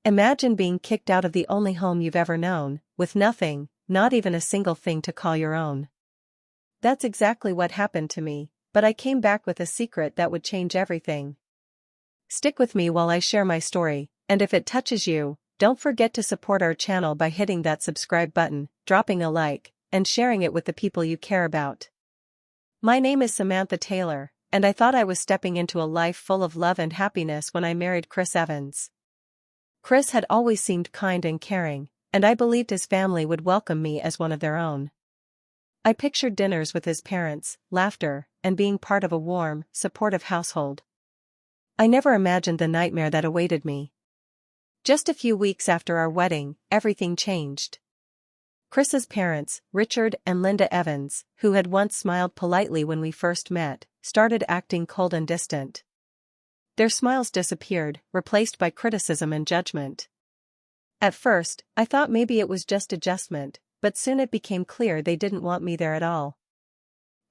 Imagine being kicked out of the only home you've ever known, with nothing, not even a single thing to call your own. That's exactly what happened to me, but I came back with a secret that would change everything. Stick with me while I share my story, and if it touches you, don't forget to support our channel by hitting that subscribe button, dropping a like, and sharing it with the people you care about. My name is Samantha Taylor, and I thought I was stepping into a life full of love and happiness when I married Chris Evans. Chris had always seemed kind and caring, and I believed his family would welcome me as one of their own. I pictured dinners with his parents, laughter, and being part of a warm, supportive household. I never imagined the nightmare that awaited me. Just a few weeks after our wedding, everything changed. Chris's parents, Richard and Linda Evans, who had once smiled politely when we first met, started acting cold and distant. Their smiles disappeared, replaced by criticism and judgment. At first, I thought maybe it was just adjustment, but soon it became clear they didn't want me there at all.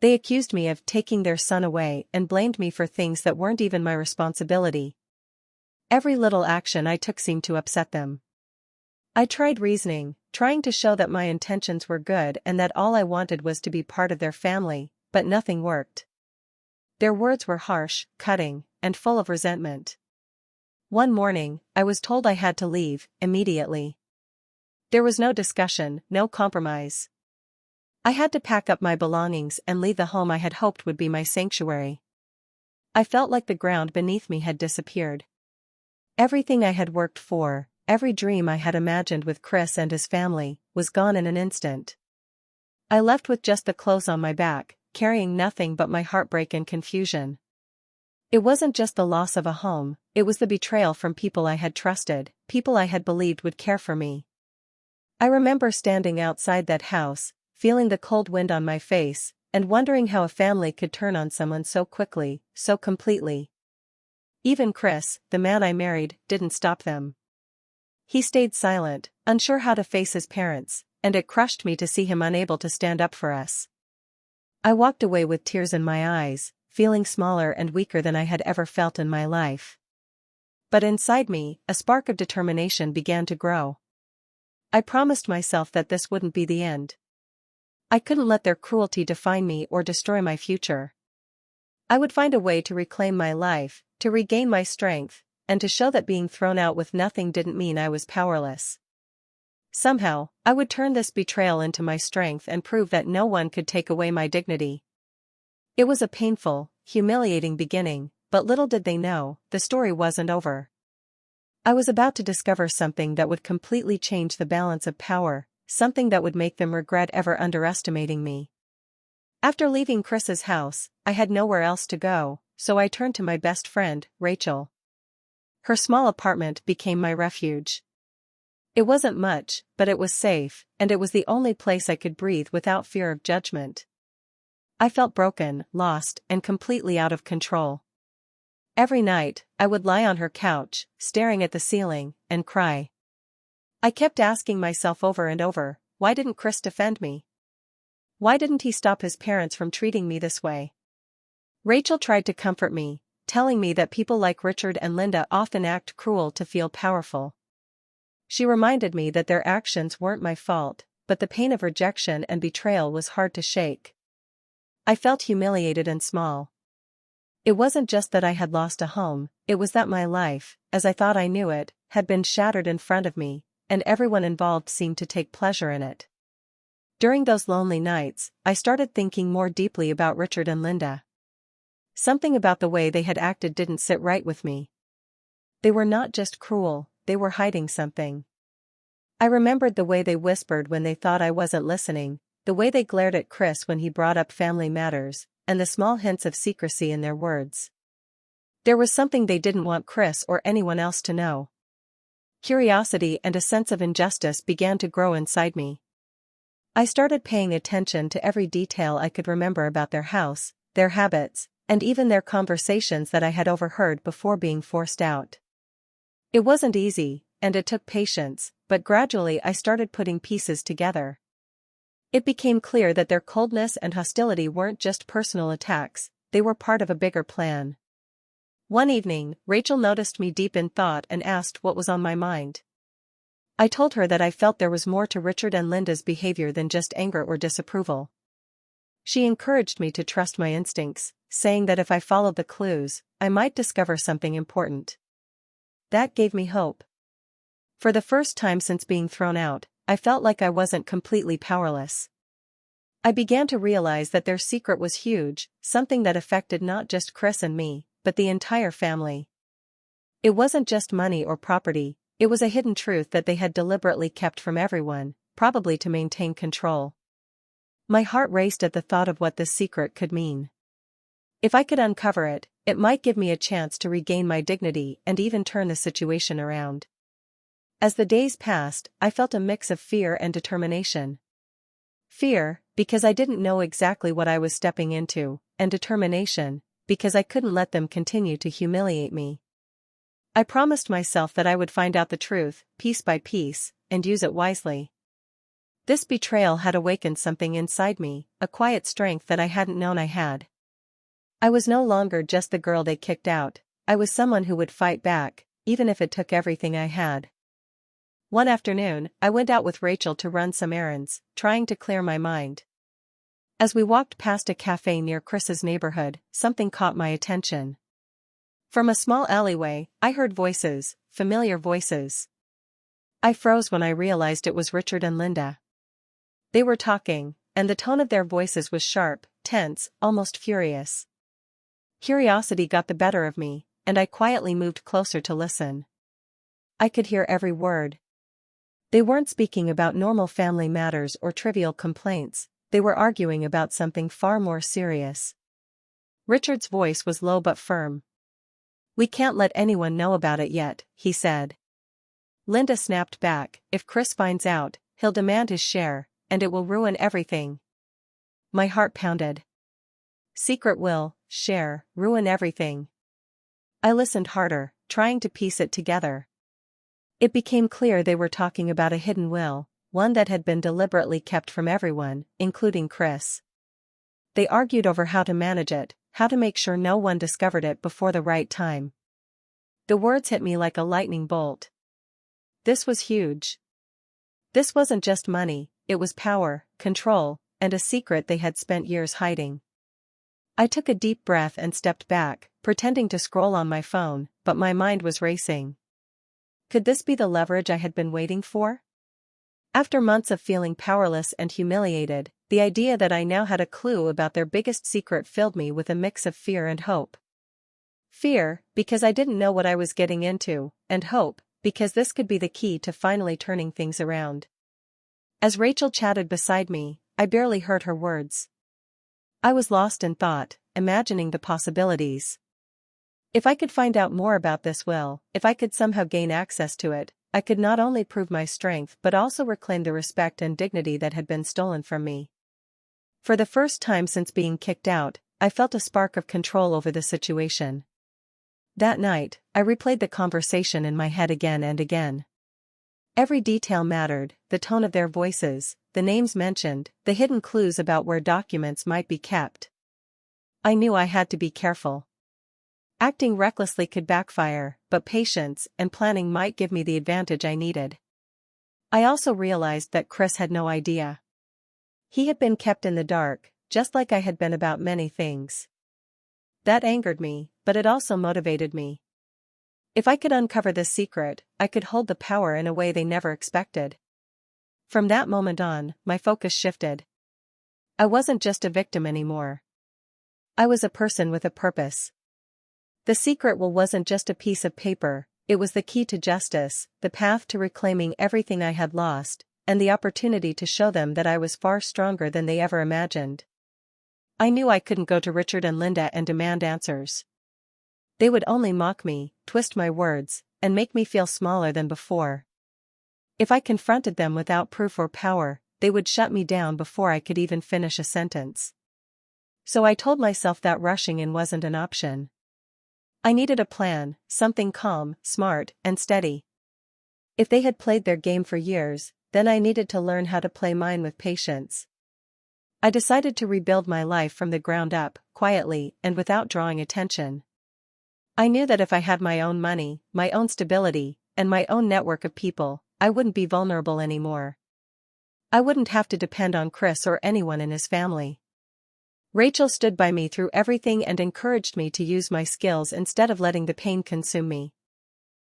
They accused me of taking their son away and blamed me for things that weren't even my responsibility. Every little action I took seemed to upset them. I tried reasoning, trying to show that my intentions were good and that all I wanted was to be part of their family, but nothing worked. Their words were harsh, cutting, and full of resentment. One morning, I was told I had to leave, immediately. There was no discussion, no compromise. I had to pack up my belongings and leave the home I had hoped would be my sanctuary. I felt like the ground beneath me had disappeared. Everything I had worked for, every dream I had imagined with Chris and his family, was gone in an instant. I left with just the clothes on my back, carrying nothing but my heartbreak and confusion. It wasn't just the loss of a home, it was the betrayal from people I had trusted, people I had believed would care for me. I remember standing outside that house, feeling the cold wind on my face, and wondering how a family could turn on someone so quickly, so completely. Even Chris, the man I married, didn't stop them. He stayed silent, unsure how to face his parents, and it crushed me to see him unable to stand up for us. I walked away with tears in my eyes, feeling smaller and weaker than I had ever felt in my life. But inside me, a spark of determination began to grow. I promised myself that this wouldn't be the end. I couldn't let their cruelty define me or destroy my future. I would find a way to reclaim my life, to regain my strength, and to show that being thrown out with nothing didn't mean I was powerless. Somehow, I would turn this betrayal into my strength and prove that no one could take away my dignity. It was a painful, humiliating beginning, but little did they know, the story wasn't over. I was about to discover something that would completely change the balance of power, something that would make them regret ever underestimating me. After leaving Chris's house, I had nowhere else to go, so I turned to my best friend, Rachel. Her small apartment became my refuge. It wasn't much, but it was safe, and it was the only place I could breathe without fear of judgment. I felt broken, lost, and completely out of control. Every night, I would lie on her couch, staring at the ceiling, and cry. I kept asking myself over and over, why didn't Chris defend me? Why didn't he stop his parents from treating me this way? Rachel tried to comfort me, telling me that people like Richard and Linda often act cruel to feel powerful. She reminded me that their actions weren't my fault, but the pain of rejection and betrayal was hard to shake. I felt humiliated and small. It wasn't just that I had lost a home, it was that my life, as I thought I knew it, had been shattered in front of me, and everyone involved seemed to take pleasure in it. During those lonely nights, I started thinking more deeply about Richard and Linda. Something about the way they had acted didn't sit right with me. They were not just cruel, they were hiding something. I remembered the way they whispered when they thought I wasn't listening, the way they glared at Chris when he brought up family matters, and the small hints of secrecy in their words. There was something they didn't want Chris or anyone else to know. Curiosity and a sense of injustice began to grow inside me. I started paying attention to every detail I could remember about their house, their habits, and even their conversations that I had overheard before being forced out. It wasn't easy, and it took patience, but gradually I started putting pieces together. It became clear that their coldness and hostility weren't just personal attacks, they were part of a bigger plan. One evening, Rachel noticed me deep in thought and asked what was on my mind. I told her that I felt there was more to Richard and Linda's behavior than just anger or disapproval. She encouraged me to trust my instincts, saying that if I followed the clues, I might discover something important. That gave me hope. For the first time since being thrown out, I felt like I wasn't completely powerless. I began to realize that their secret was huge, something that affected not just Chris and me, but the entire family. It wasn't just money or property, it was a hidden truth that they had deliberately kept from everyone, probably to maintain control. My heart raced at the thought of what this secret could mean. If I could uncover it, it might give me a chance to regain my dignity and even turn the situation around. As the days passed, I felt a mix of fear and determination. Fear, because I didn't know exactly what I was stepping into, and determination, because I couldn't let them continue to humiliate me. I promised myself that I would find out the truth, piece by piece, and use it wisely. This betrayal had awakened something inside me, a quiet strength that I hadn't known I had. I was no longer just the girl they kicked out, I was someone who would fight back, even if it took everything I had. One afternoon, I went out with Rachel to run some errands, trying to clear my mind. As we walked past a cafe near Chris's neighborhood, something caught my attention. From a small alleyway, I heard voices, familiar voices. I froze when I realized it was Richard and Linda. They were talking, and the tone of their voices was sharp, tense, almost furious. Curiosity got the better of me, and I quietly moved closer to listen. I could hear every word. They weren't speaking about normal family matters or trivial complaints, they were arguing about something far more serious. Richard's voice was low but firm. "We can't let anyone know about it yet," he said. Linda snapped back, "If Chris finds out, he'll demand his share, and it will ruin everything." My heart pounded. Secret will, share, ruin everything. I listened harder, trying to piece it together. It became clear they were talking about a hidden will, one that had been deliberately kept from everyone, including Chris. They argued over how to manage it, how to make sure no one discovered it before the right time. The words hit me like a lightning bolt. This was huge. This wasn't just money, it was power, control, and a secret they had spent years hiding. I took a deep breath and stepped back, pretending to scroll on my phone, but my mind was racing. Could this be the leverage I had been waiting for? After months of feeling powerless and humiliated, the idea that I now had a clue about their biggest secret filled me with a mix of fear and hope. Fear, because I didn't know what I was getting into, and hope, because this could be the key to finally turning things around. As Rachel chatted beside me, I barely heard her words. I was lost in thought, imagining the possibilities. If I could find out more about this will, if I could somehow gain access to it, I could not only prove my strength but also reclaim the respect and dignity that had been stolen from me. For the first time since being kicked out, I felt a spark of control over the situation. That night, I replayed the conversation in my head again and again. Every detail mattered, the tone of their voices, the names mentioned, the hidden clues about where documents might be kept. I knew I had to be careful. Acting recklessly could backfire, but patience and planning might give me the advantage I needed. I also realized that Chris had no idea. He had been kept in the dark, just like I had been about many things. That angered me, but it also motivated me. If I could uncover this secret, I could hold the power in a way they never expected. From that moment on, my focus shifted. I wasn't just a victim anymore. I was a person with a purpose. The secret will wasn't just a piece of paper, it was the key to justice, the path to reclaiming everything I had lost, and the opportunity to show them that I was far stronger than they ever imagined. I knew I couldn't go to Richard and Linda and demand answers. They would only mock me, twist my words, and make me feel smaller than before. If I confronted them without proof or power, they would shut me down before I could even finish a sentence. So I told myself that rushing in wasn't an option. I needed a plan, something calm, smart, and steady. If they had played their game for years, then I needed to learn how to play mine with patience. I decided to rebuild my life from the ground up, quietly and without drawing attention. I knew that if I had my own money, my own stability, and my own network of people, I wouldn't be vulnerable anymore. I wouldn't have to depend on Chris or anyone in his family. Rachel stood by me through everything and encouraged me to use my skills instead of letting the pain consume me.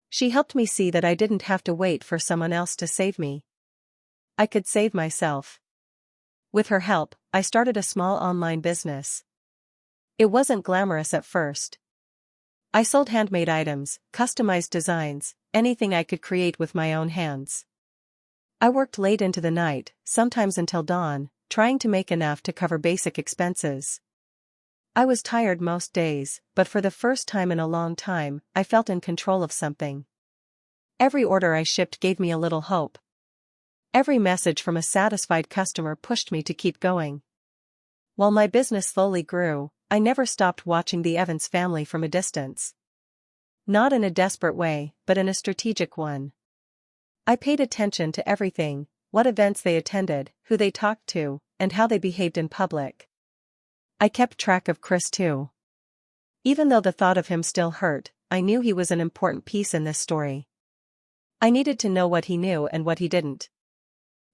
She helped me see that I didn't have to wait for someone else to save me. I could save myself. With her help, I started a small online business. It wasn't glamorous at first. I sold handmade items, customized designs, anything I could create with my own hands. I worked late into the night, sometimes until dawn, trying to make enough to cover basic expenses. I was tired most days, but for the first time in a long time, I felt in control of something. Every order I shipped gave me a little hope. Every message from a satisfied customer pushed me to keep going. While my business slowly grew, I never stopped watching the Evans family from a distance. Not in a desperate way, but in a strategic one. I paid attention to everything: what events they attended, who they talked to, and how they behaved in public. I kept track of Chris too. Even though the thought of him still hurt, I knew he was an important piece in this story. I needed to know what he knew and what he didn't.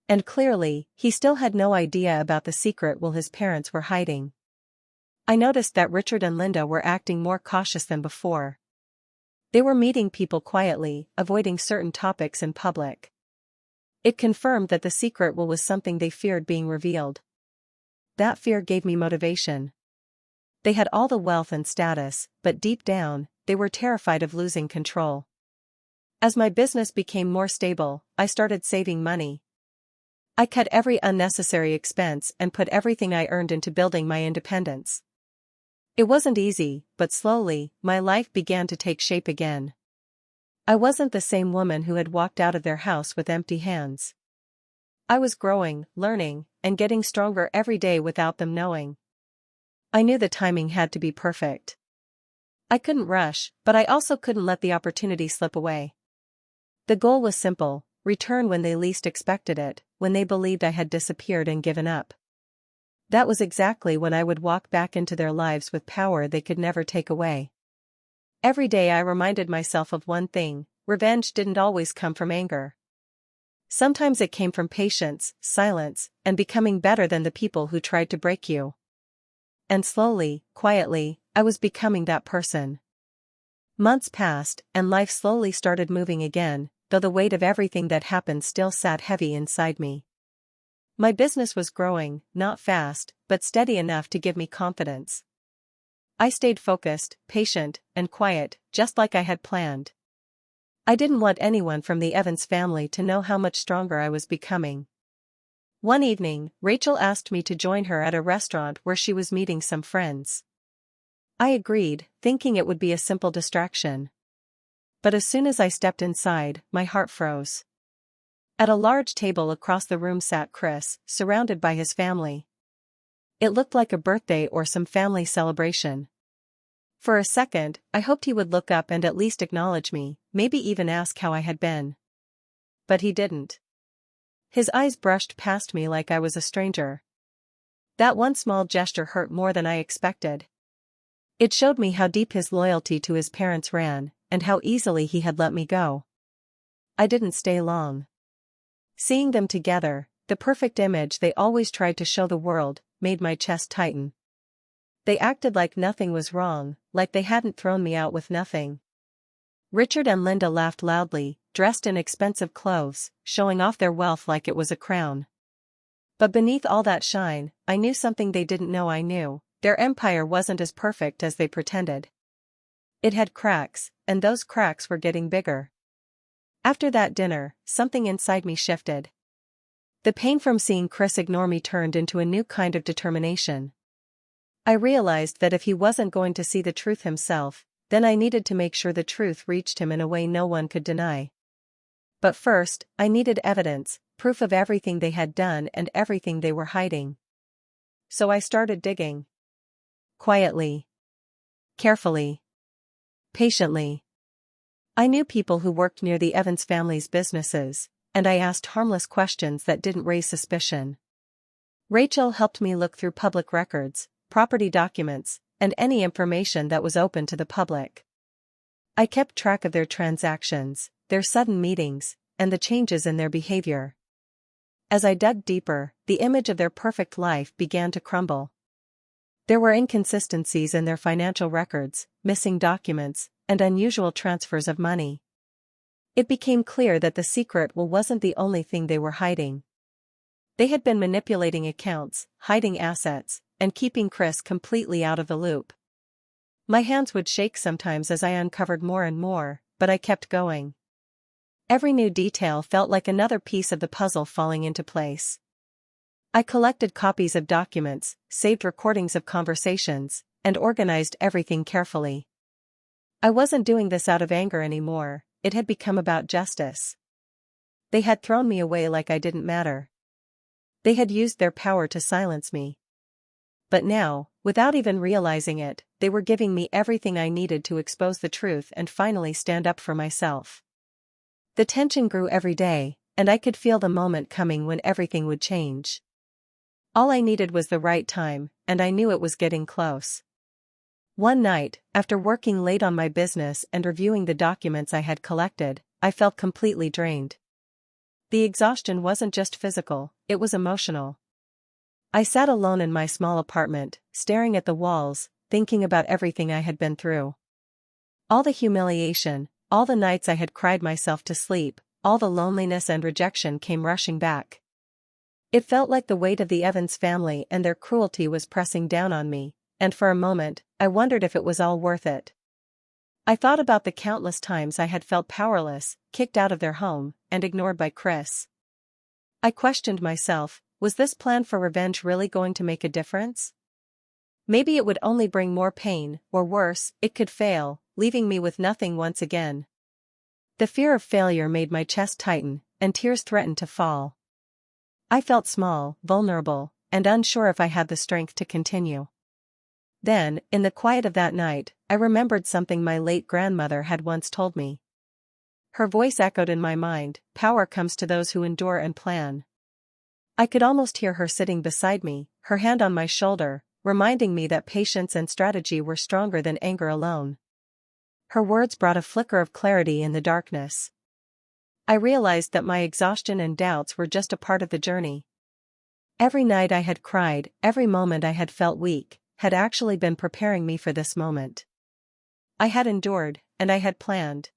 And clearly, he still had no idea about the secret Will his parents were hiding. I noticed that Richard and Linda were acting more cautious than before. They were meeting people quietly, avoiding certain topics in public. It confirmed that the secret Will was something they feared being revealed. That fear gave me motivation. They had all the wealth and status, but deep down, they were terrified of losing control. As my business became more stable, I started saving money. I cut every unnecessary expense and put everything I earned into building my independence. It wasn't easy, but slowly, my life began to take shape again. I wasn't the same woman who had walked out of their house with empty hands. I was growing, learning, and getting stronger every day without them knowing. I knew the timing had to be perfect. I couldn't rush, but I also couldn't let the opportunity slip away. The goal was simple: return when they least expected it, when they believed I had disappeared and given up. That was exactly when I would walk back into their lives with power they could never take away. Every day I reminded myself of one thing: revenge didn't always come from anger. Sometimes it came from patience, silence, and becoming better than the people who tried to break you. And slowly, quietly, I was becoming that person. Months passed, and life slowly started moving again, though the weight of everything that happened still sat heavy inside me. My business was growing, not fast, but steady enough to give me confidence. I stayed focused, patient, and quiet, just like I had planned. I didn't want anyone from the Evans family to know how much stronger I was becoming. One evening, Rachel asked me to join her at a restaurant where she was meeting some friends. I agreed, thinking it would be a simple distraction. But as soon as I stepped inside, my heart froze. At a large table across the room sat Chris, surrounded by his family. It looked like a birthday or some family celebration. For a second, I hoped he would look up and at least acknowledge me, maybe even ask how I had been. But he didn't. His eyes brushed past me like I was a stranger. That one small gesture hurt more than I expected. It showed me how deep his loyalty to his parents ran, and how easily he had let me go. I didn't stay long. Seeing them together, the perfect image they always tried to show the world, made my chest tighten. They acted like nothing was wrong, like they hadn't thrown me out with nothing. Richard and Linda laughed loudly, dressed in expensive clothes, showing off their wealth like it was a crown. But beneath all that shine, I knew something they didn't know I knew: their empire wasn't as perfect as they pretended. It had cracks, and those cracks were getting bigger. After that dinner, something inside me shifted. The pain from seeing Chris ignore me turned into a new kind of determination. I realized that if he wasn't going to see the truth himself, then I needed to make sure the truth reached him in a way no one could deny. But first, I needed evidence, proof of everything they had done and everything they were hiding. So I started digging. Quietly. Carefully. Patiently. I knew people who worked near the Evans family's businesses, and I asked harmless questions that didn't raise suspicion. Rachel helped me look through public records, property documents, and any information that was open to the public. I kept track of their transactions, their sudden meetings, and the changes in their behavior. As I dug deeper, the image of their perfect life began to crumble. There were inconsistencies in their financial records, missing documents, and unusual transfers of money. It became clear that the secret wasn't the only thing they were hiding. They had been manipulating accounts, hiding assets, and keeping Chris completely out of the loop. My hands would shake sometimes as I uncovered more and more, but I kept going. Every new detail felt like another piece of the puzzle falling into place. I collected copies of documents, saved recordings of conversations, and organized everything carefully. I wasn't doing this out of anger anymore, it had become about justice. They had thrown me away like I didn't matter. They had used their power to silence me. But now, without even realizing it, they were giving me everything I needed to expose the truth and finally stand up for myself. The tension grew every day, and I could feel the moment coming when everything would change. All I needed was the right time, and I knew it was getting close. One night, after working late on my business and reviewing the documents I had collected, I felt completely drained. The exhaustion wasn't just physical, it was emotional. I sat alone in my small apartment, staring at the walls, thinking about everything I had been through. All the humiliation, all the nights I had cried myself to sleep, all the loneliness and rejection came rushing back. It felt like the weight of the Evans family and their cruelty was pressing down on me, and for a moment, I wondered if it was all worth it. I thought about the countless times I had felt powerless, kicked out of their home, and ignored by Chris. I questioned myself, was this plan for revenge really going to make a difference? Maybe it would only bring more pain, or worse, it could fail, leaving me with nothing once again. The fear of failure made my chest tighten, and tears threatened to fall. I felt small, vulnerable, and unsure if I had the strength to continue. Then, in the quiet of that night, I remembered something my late grandmother had once told me. Her voice echoed in my mind, "Power comes to those who endure and plan." I could almost hear her sitting beside me, her hand on my shoulder, reminding me that patience and strategy were stronger than anger alone. Her words brought a flicker of clarity in the darkness. I realized that my exhaustion and doubts were just a part of the journey. Every night I had cried, every moment I had felt weak, had actually been preparing me for this moment. I had endured, and I had planned.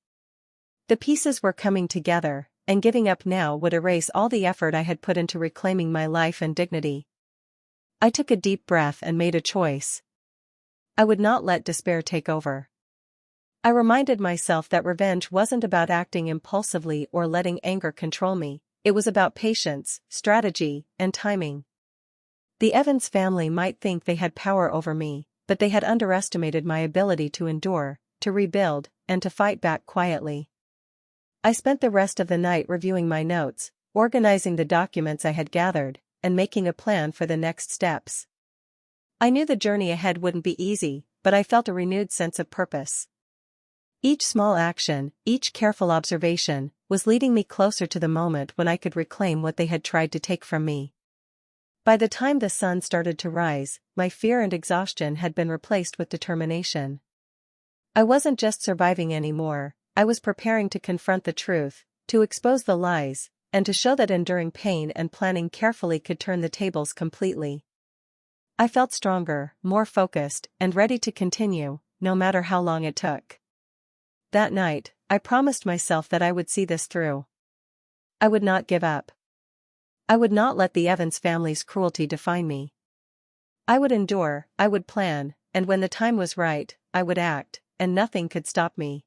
The pieces were coming together, and giving up now would erase all the effort I had put into reclaiming my life and dignity. I took a deep breath and made a choice. I would not let despair take over. I reminded myself that revenge wasn't about acting impulsively or letting anger control me, it was about patience, strategy, and timing. The Evans family might think they had power over me, but they had underestimated my ability to endure, to rebuild, and to fight back quietly. I spent the rest of the night reviewing my notes, organizing the documents I had gathered, and making a plan for the next steps. I knew the journey ahead wouldn't be easy, but I felt a renewed sense of purpose. Each small action, each careful observation, was leading me closer to the moment when I could reclaim what they had tried to take from me. By the time the sun started to rise, my fear and exhaustion had been replaced with determination. I wasn't just surviving anymore, I was preparing to confront the truth, to expose the lies, and to show that enduring pain and planning carefully could turn the tables completely. I felt stronger, more focused, and ready to continue, no matter how long it took. That night, I promised myself that I would see this through. I would not give up. I would not let the Evans family's cruelty define me. I would endure, I would plan, and when the time was right, I would act, and nothing could stop me.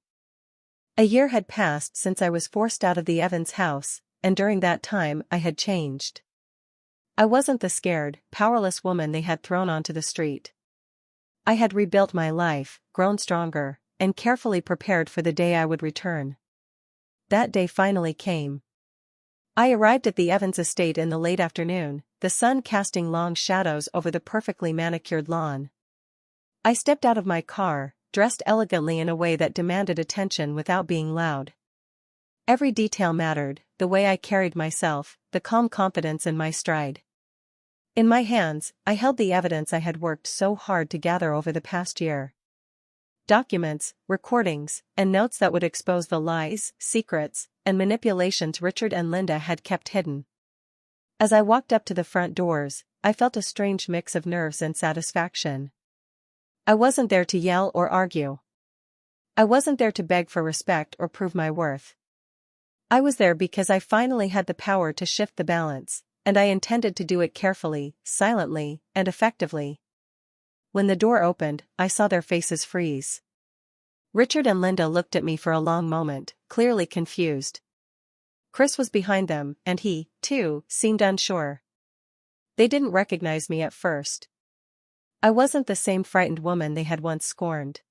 A year had passed since I was forced out of the Evans house, and during that time I had changed. I wasn't the scared, powerless woman they had thrown onto the street. I had rebuilt my life, grown stronger, and carefully prepared for the day I would return. That day finally came. I arrived at the Evans estate in the late afternoon, the sun casting long shadows over the perfectly manicured lawn. I stepped out of my car, dressed elegantly in a way that demanded attention without being loud. Every detail mattered, the way I carried myself, the calm confidence in my stride. In my hands, I held the evidence I had worked so hard to gather over the past year. Documents, recordings, and notes that would expose the lies, secrets, and manipulations Richard and Linda had kept hidden. As I walked up to the front doors, I felt a strange mix of nerves and satisfaction. I wasn't there to yell or argue. I wasn't there to beg for respect or prove my worth. I was there because I finally had the power to shift the balance, and I intended to do it carefully, silently, and effectively. When the door opened, I saw their faces freeze. Richard and Linda looked at me for a long moment, clearly confused. Chris was behind them, and he, too, seemed unsure. They didn't recognize me at first. I wasn't the same frightened woman they had once scorned.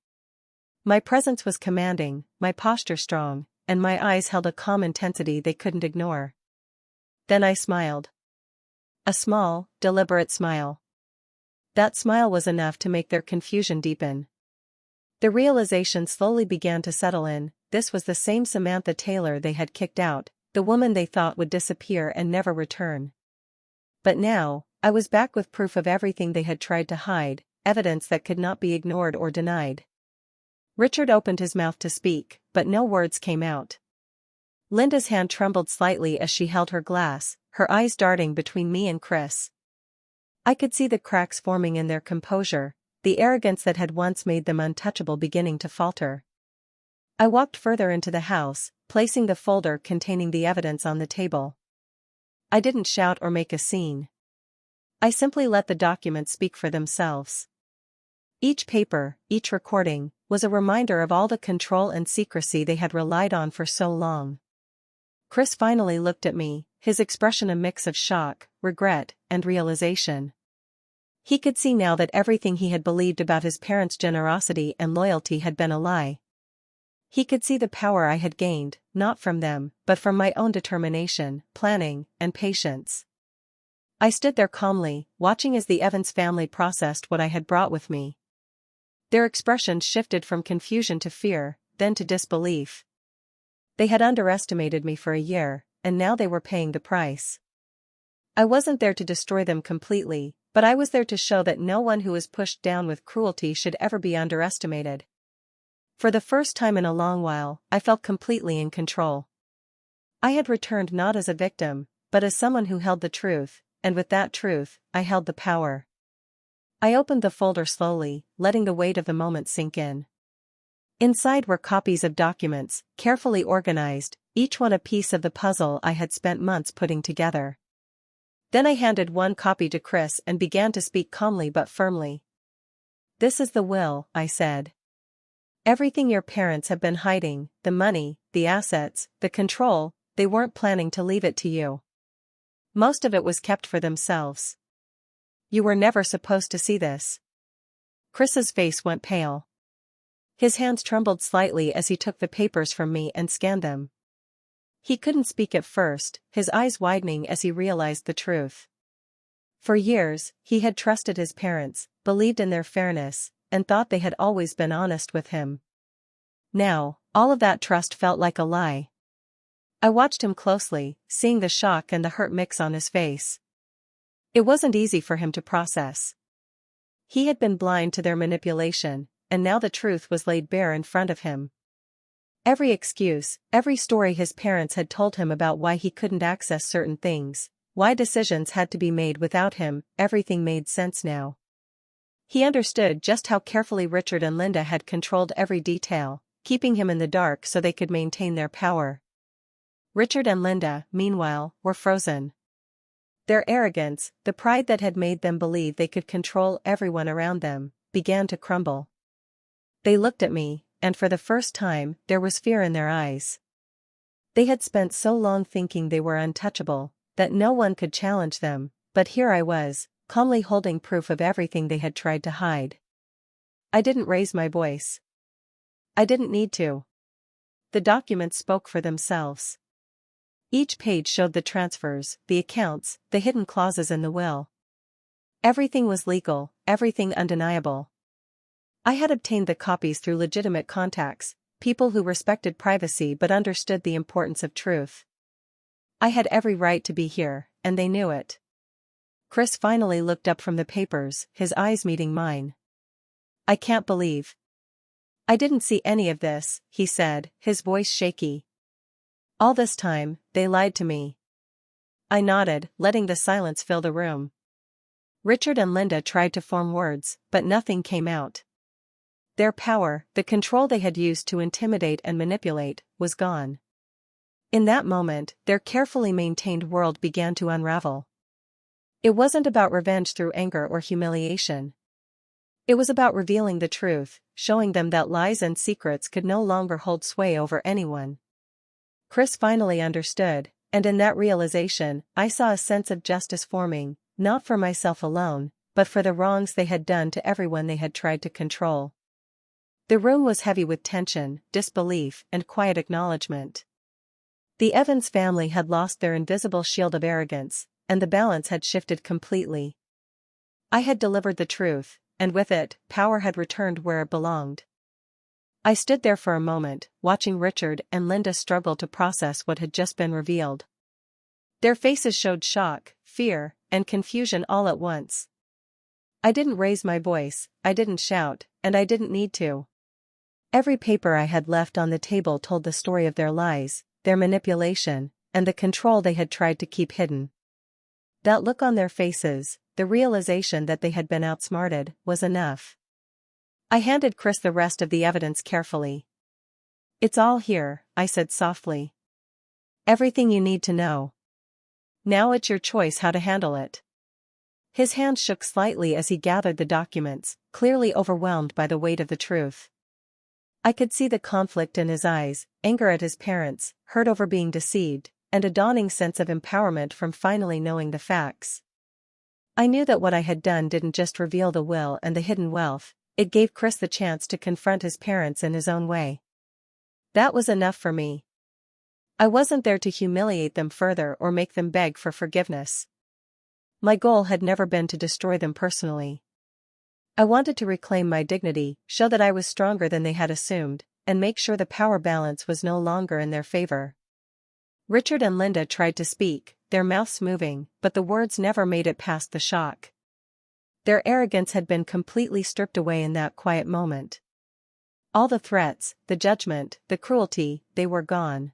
My presence was commanding, my posture strong, and my eyes held a calm intensity they couldn't ignore. Then I smiled. A small, deliberate smile. That smile was enough to make their confusion deepen. The realization slowly began to settle in: this was the same Samantha Taylor they had kicked out, the woman they thought would disappear and never return. But now, I was back with proof of everything they had tried to hide, evidence that could not be ignored or denied. Richard opened his mouth to speak, but no words came out. Linda's hand trembled slightly as she held her glass, her eyes darting between me and Chris. I could see the cracks forming in their composure, the arrogance that had once made them untouchable beginning to falter. I walked further into the house, placing the folder containing the evidence on the table. I didn't shout or make a scene. I simply let the documents speak for themselves. Each paper, each recording, was a reminder of all the control and secrecy they had relied on for so long. Chris finally looked at me, his expression a mix of shock, regret, and realization. He could see now that everything he had believed about his parents' generosity and loyalty had been a lie. He could see the power I had gained, not from them, but from my own determination, planning, and patience. I stood there calmly, watching as the Evans family processed what I had brought with me. Their expressions shifted from confusion to fear, then to disbelief. They had underestimated me for a year, and now they were paying the price. I wasn't there to destroy them completely, but I was there to show that no one who is pushed down with cruelty should ever be underestimated. For the first time in a long while, I felt completely in control. I had returned not as a victim, but as someone who held the truth, and with that truth, I held the power. I opened the folder slowly, letting the weight of the moment sink in. Inside were copies of documents, carefully organized, each one a piece of the puzzle I had spent months putting together. Then I handed one copy to Chris and began to speak calmly but firmly. "This is the will," I said. "Everything your parents have been hiding, the money, the assets, the control, they weren't planning to leave it to you. Most of it was kept for themselves. You were never supposed to see this." Chris's face went pale. His hands trembled slightly as he took the papers from me and scanned them. He couldn't speak at first, his eyes widening as he realized the truth. For years, he had trusted his parents, believed in their fairness, and thought they had always been honest with him. Now, all of that trust felt like a lie. I watched him closely, seeing the shock and the hurt mix on his face. It wasn't easy for him to process. He had been blind to their manipulation, and now the truth was laid bare in front of him. Every excuse, every story his parents had told him about why he couldn't access certain things, why decisions had to be made without him, everything made sense now. He understood just how carefully Richard and Linda had controlled every detail, keeping him in the dark so they could maintain their power. Richard and Linda, meanwhile, were frozen. Their arrogance, the pride that had made them believe they could control everyone around them, began to crumble. They looked at me, and for the first time, there was fear in their eyes. They had spent so long thinking they were untouchable, that no one could challenge them, but here I was, calmly holding proof of everything they had tried to hide. I didn't raise my voice. I didn't need to. The documents spoke for themselves. Each page showed the transfers, the accounts, the hidden clauses in the will. Everything was legal, everything undeniable. I had obtained the copies through legitimate contacts, people who respected privacy but understood the importance of truth. I had every right to be here, and they knew it. Chris finally looked up from the papers, his eyes meeting mine. "I can't believe. "I didn't see any of this," he said, his voice shaky. "All this time, they lied to me." I nodded, letting the silence fill the room. Richard and Linda tried to form words, but nothing came out. Their power, the control they had used to intimidate and manipulate, was gone. In that moment, their carefully maintained world began to unravel. It wasn't about revenge through anger or humiliation. It was about revealing the truth, showing them that lies and secrets could no longer hold sway over anyone. Chris finally understood, and in that realization, I saw a sense of justice forming, not for myself alone, but for the wrongs they had done to everyone they had tried to control. The room was heavy with tension, disbelief, and quiet acknowledgement. The Evans family had lost their invisible shield of arrogance, and the balance had shifted completely. I had delivered the truth, and with it, power had returned where it belonged. I stood there for a moment, watching Richard and Linda struggle to process what had just been revealed. Their faces showed shock, fear, and confusion all at once. I didn't raise my voice, I didn't shout, and I didn't need to. Every paper I had left on the table told the story of their lies, their manipulation, and the control they had tried to keep hidden. That look on their faces, the realization that they had been outsmarted, was enough. I handed Chris the rest of the evidence carefully. "It's all here," I said softly. "Everything you need to know. Now it's your choice how to handle it." His hand shook slightly as he gathered the documents, clearly overwhelmed by the weight of the truth. I could see the conflict in his eyes, anger at his parents, hurt over being deceived, and a dawning sense of empowerment from finally knowing the facts. I knew that what I had done didn't just reveal the will and the hidden wealth, it gave Chris the chance to confront his parents in his own way. That was enough for me. I wasn't there to humiliate them further or make them beg for forgiveness. My goal had never been to destroy them personally. I wanted to reclaim my dignity, show that I was stronger than they had assumed, and make sure the power balance was no longer in their favor. Richard and Linda tried to speak, their mouths moving, but the words never made it past the shock. Their arrogance had been completely stripped away in that quiet moment. All the threats, the judgment, the cruelty, they were gone.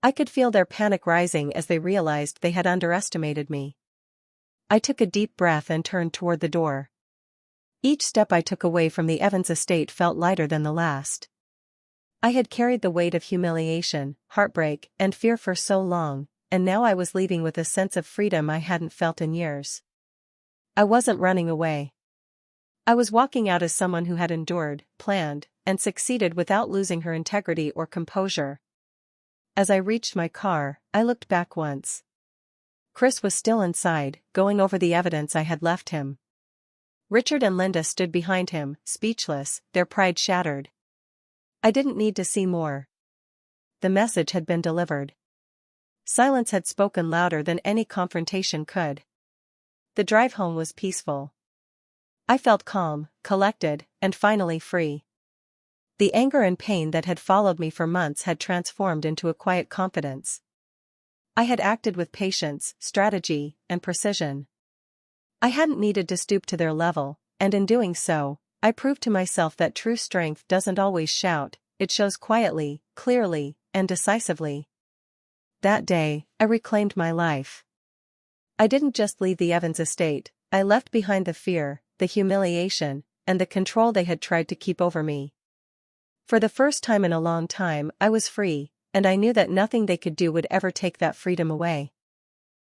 I could feel their panic rising as they realized they had underestimated me. I took a deep breath and turned toward the door. Each step I took away from the Evans estate felt lighter than the last. I had carried the weight of humiliation, heartbreak, and fear for so long, and now I was leaving with a sense of freedom I hadn't felt in years. I wasn't running away. I was walking out as someone who had endured, planned, and succeeded without losing her integrity or composure. As I reached my car, I looked back once. Chris was still inside, going over the evidence I had left him. Richard and Linda stood behind him, speechless, their pride shattered. I didn't need to see more. The message had been delivered. Silence had spoken louder than any confrontation could. The drive home was peaceful. I felt calm, collected, and finally free. The anger and pain that had followed me for months had transformed into a quiet confidence. I had acted with patience, strategy, and precision. I hadn't needed to stoop to their level, and in doing so, I proved to myself that true strength doesn't always shout, it shows quietly, clearly, and decisively. That day, I reclaimed my life. I didn't just leave the Evans estate, I left behind the fear, the humiliation, and the control they had tried to keep over me. For the first time in a long time, I was free, and I knew that nothing they could do would ever take that freedom away.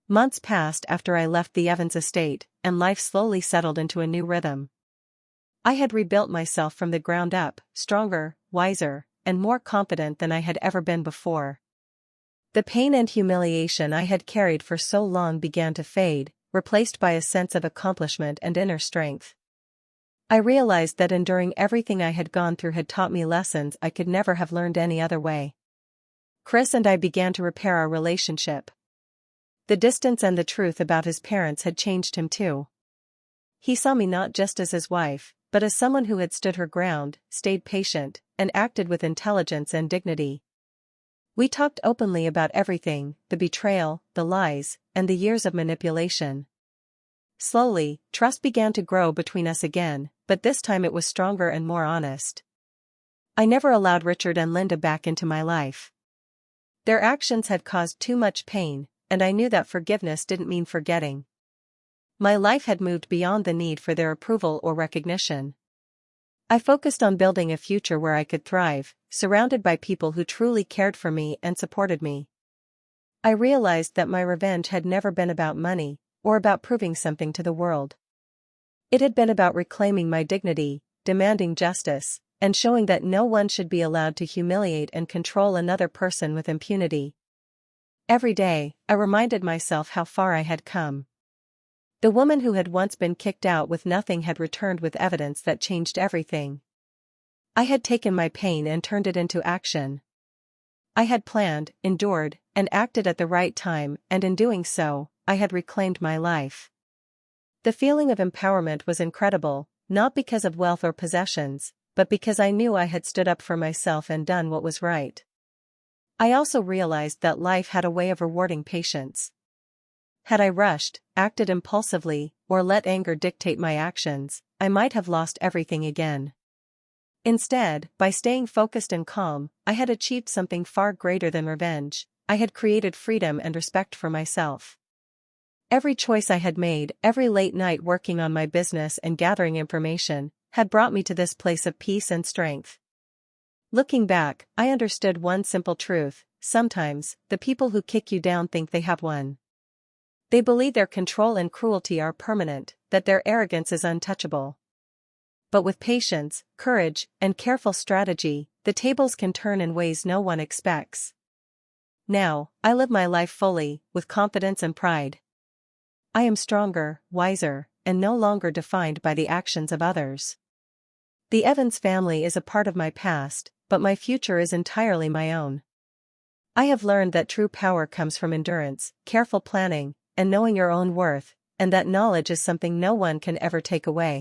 Months passed after I left the Evans estate, and life slowly settled into a new rhythm. I had rebuilt myself from the ground up, stronger, wiser, and more confident than I had ever been before. The pain and humiliation I had carried for so long began to fade, replaced by a sense of accomplishment and inner strength. I realized that enduring everything I had gone through had taught me lessons I could never have learned any other way. Chris and I began to repair our relationship. The distance and the truth about his parents had changed him too. He saw me not just as his wife, but as someone who had stood her ground, stayed patient, and acted with intelligence and dignity. We talked openly about everything, the betrayal, the lies, and the years of manipulation. Slowly, trust began to grow between us again, but this time it was stronger and more honest. I never allowed Richard and Linda back into my life. Their actions had caused too much pain, and I knew that forgiveness didn't mean forgetting. My life had moved beyond the need for their approval or recognition. I focused on building a future where I could thrive, surrounded by people who truly cared for me and supported me. I realized that my revenge had never been about money, or about proving something to the world. It had been about reclaiming my dignity, demanding justice, and showing that no one should be allowed to humiliate and control another person with impunity. Every day, I reminded myself how far I had come. The woman who had once been kicked out with nothing had returned with evidence that changed everything. I had taken my pain and turned it into action. I had planned, endured, and acted at the right time, and in doing so, I had reclaimed my life. The feeling of empowerment was incredible, not because of wealth or possessions, but because I knew I had stood up for myself and done what was right. I also realized that life had a way of rewarding patience. Had I rushed, acted impulsively, or let anger dictate my actions, I might have lost everything again. Instead, by staying focused and calm, I had achieved something far greater than revenge. I had created freedom and respect for myself. Every choice I had made, every late night working on my business and gathering information, had brought me to this place of peace and strength. Looking back, I understood one simple truth: sometimes, the people who kick you down think they have won. They believe their control and cruelty are permanent, that their arrogance is untouchable. But with patience, courage, and careful strategy, the tables can turn in ways no one expects. Now, I live my life fully, with confidence and pride. I am stronger, wiser, and no longer defined by the actions of others. The Evans family is a part of my past, but my future is entirely my own. I have learned that true power comes from endurance, careful planning, and knowing your own worth, and that knowledge is something no one can ever take away.